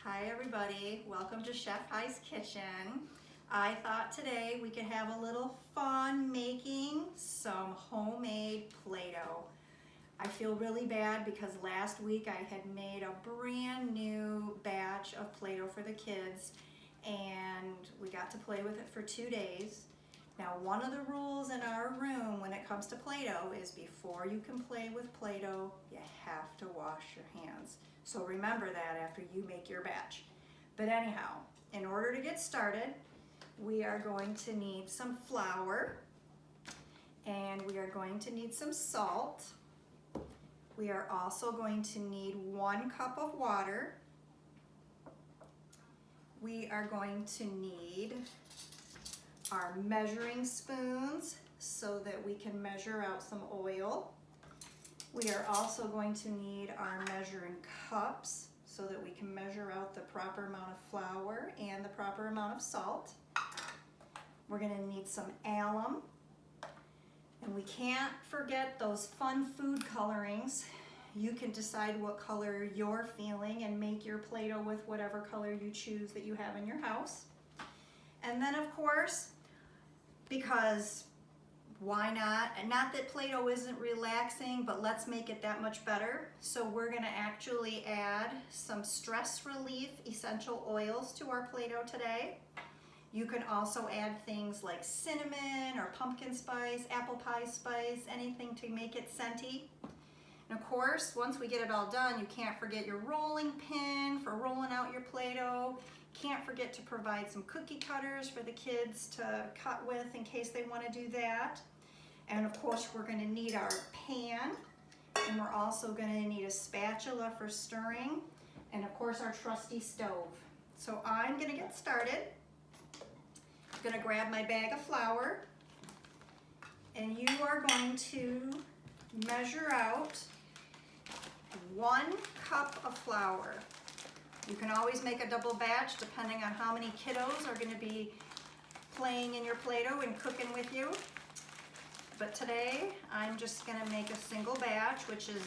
Hi everybody, welcome to Chef Hi's Kitchen. I thought today we could have a little fun making some homemade Play-Doh. I feel really bad because last week I had made a brand new batch of Play-Doh for the kids and we got to play with it for 2 days. Now one of the rules in our room when it comes to Play-Doh is before you can play with Play-Doh, you have to wash your hands. So remember that after you make your batch. But anyhow, in order to get started, we are going to need some flour and we are going to need some salt. We are also going to need 1 cup of water. We are going to need our measuring spoons so that we can measure out some oil. We are also going to need our measuring cups so that we can measure out the proper amount of flour and the proper amount of salt. We're going to need some alum. And we can't forget those fun food colorings. You can decide what color you're feeling and make your Play-Doh with whatever color you choose that you have in your house. And then of course, because why not? And not that Play-Doh isn't relaxing, but let's make it that much better. So we're gonna actually add some stress relief essential oils to our Play-Doh today. You can also add things like cinnamon or pumpkin spice, apple pie spice, anything to make it scenty. And of course, once we get it all done, you can't forget your rolling pin for rolling out your Play-Doh. Can't forget to provide some cookie cutters for the kids to cut with in case they want to do that. And of course, we're going to need our pan, and we're also going to need a spatula for stirring, and of course our trusty stove. So I'm going to get started. I'm going to grab my bag of flour, and you are going to measure out 1 cup of flour. You can always make a double batch depending on how many kiddos are going to be playing in your Play-Doh and cooking with you. But today I'm just going to make a single batch, which is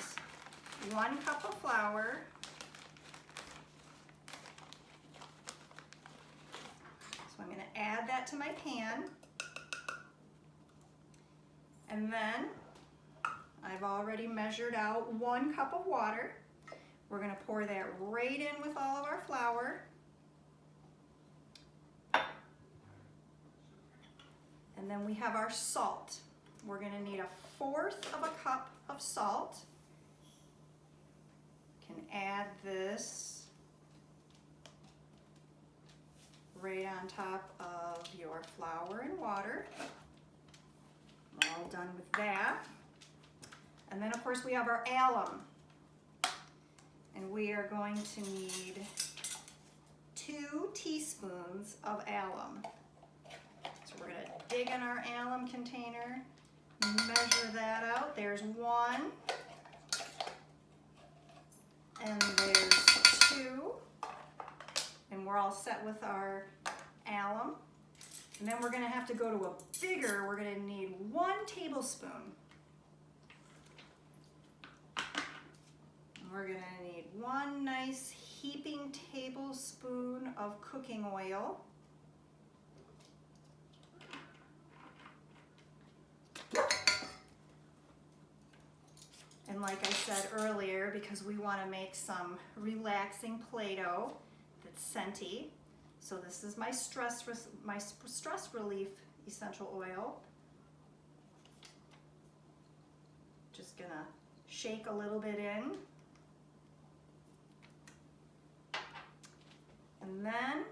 1 cup of flour. So I'm going to add that to my pan. And then I've already measured out 1 cup of water. We're going to pour that right in with all of our flour. And then we have our salt. We're going to need 1/4 of a cup of salt. You can add this right on top of your flour and water. We're all done with that. And then of course we have our alum. And we are going to need 2 teaspoons of alum. So we're going to dig in our alum container, measure that out. There's 1, and there's 2, and we're all set with our alum. And then we're going to have to go to a bigger, we're going to need 1 tablespoon. We're going to need 1 nice heaping tablespoon of cooking oil. And like I said earlier, because we want to make some relaxing Play-Doh that's scenty, so this is my stress relief essential oil. Just gonna shake a little bit in. And then,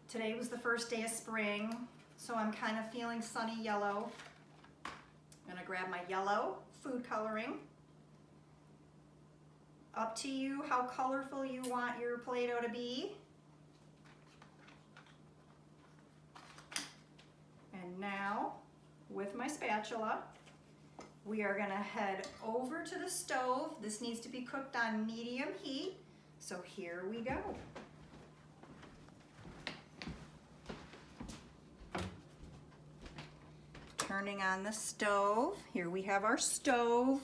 today was the first day of spring, so I'm kind of feeling sunny yellow. I'm gonna grab my yellow food coloring. Up to you how colorful you want your Play-Doh to be. And now, with my spatula, we are gonna head over to the stove. This needs to be cooked on medium heat. So here we go. Turning on the stove. Here we have our stove.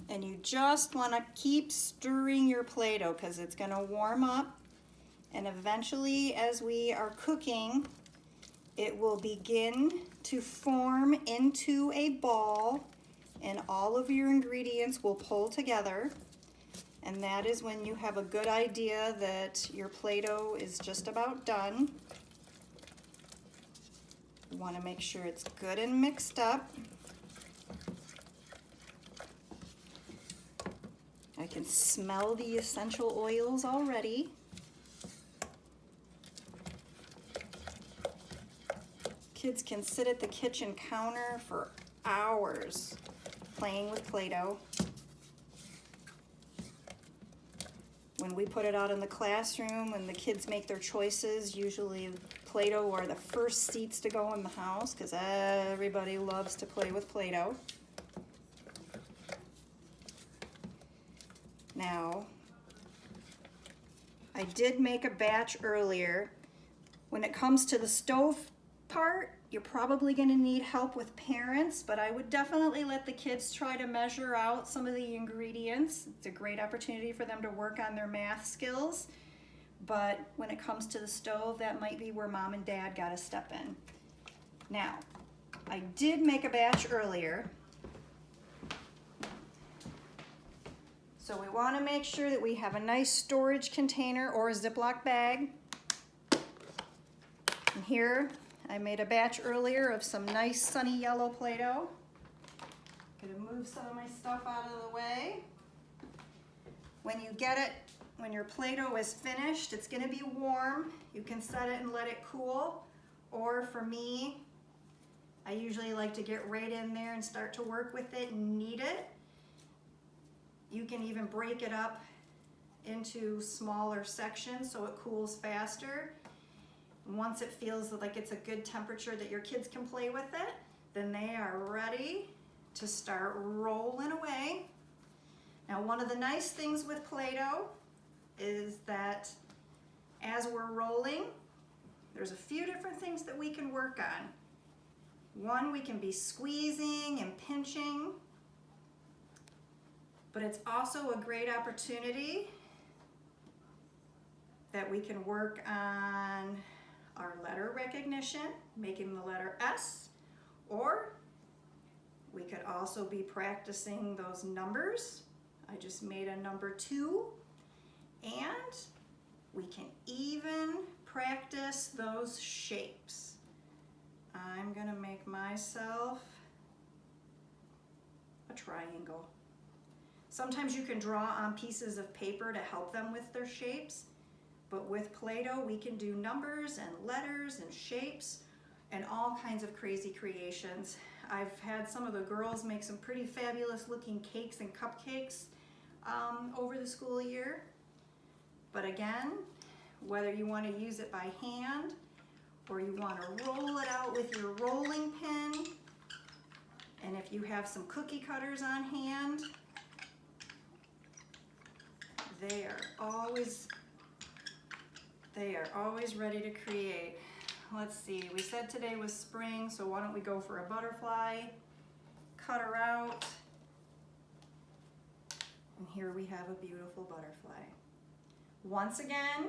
And you just want to keep stirring your Play-Doh because it's going to warm up. And eventually, as we are cooking, it will begin to form into a ball and all of your ingredients will pull together. And that is when you have a good idea that your Play-Doh is just about done. You want to make sure it's good and mixed up. I can smell the essential oils already. Kids can sit at the kitchen counter for hours playing with Play-Doh. When we put it out in the classroom, when the kids make their choices, usually Play-Doh are the first seats to go in the house because everybody loves to play with Play-Doh. Now, I did make a batch earlier. When it comes to the stove part, you're probably going to need help with parents, but I would definitely let the kids try to measure out some of the ingredients. It's a great opportunity for them to work on their math skills, but when it comes to the stove, that might be where mom and dad got to step in. Now, I did make a batch earlier, so we want to make sure that we have a nice storage container or a Ziploc bag. And here, I made a batch earlier of some nice sunny yellow Play-Doh. Gonna move some of my stuff out of the way. When you get it, when your Play-Doh is finished, it's gonna be warm. You can set it and let it cool. Or for me, I usually like to get right in there and start to work with it and knead it. You can even break it up into smaller sections so it cools faster. Once it feels like it's a good temperature that your kids can play with it, then they are ready to start rolling away. Now, one of the nice things with Play-Doh is that as we're rolling, there's a few different things that we can work on. One, we can be squeezing and pinching, but it's also a great opportunity that we can work on our letter recognition, making the letter S, or we could also be practicing those numbers. I just made a number 2, and we can even practice those shapes. I'm gonna make myself a triangle. Sometimes you can draw on pieces of paper to help them with their shapes. But with Play-Doh, we can do numbers and letters and shapes and all kinds of crazy creations. I've had some of the girls make some pretty fabulous looking cakes and cupcakes over the school year. But again, whether you want to use it by hand or you want to roll it out with your rolling pin, and if you have some cookie cutters on hand, they are always ready to create. Let's see, we said today was spring, so why don't we go for a butterfly, cut her out, and here we have a beautiful butterfly. Once again,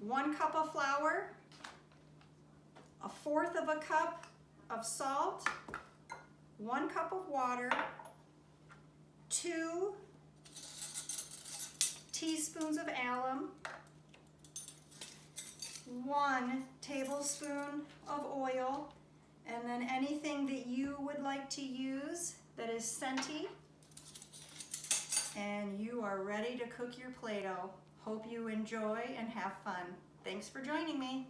1 cup of flour, 1/4 of a cup of salt, 1 cup of water, 2 teaspoons of alum, 1 tablespoon of oil, and then anything that you would like to use that is scenty, and you are ready to cook your Play-Doh. Hope you enjoy and have fun. Thanks for joining me.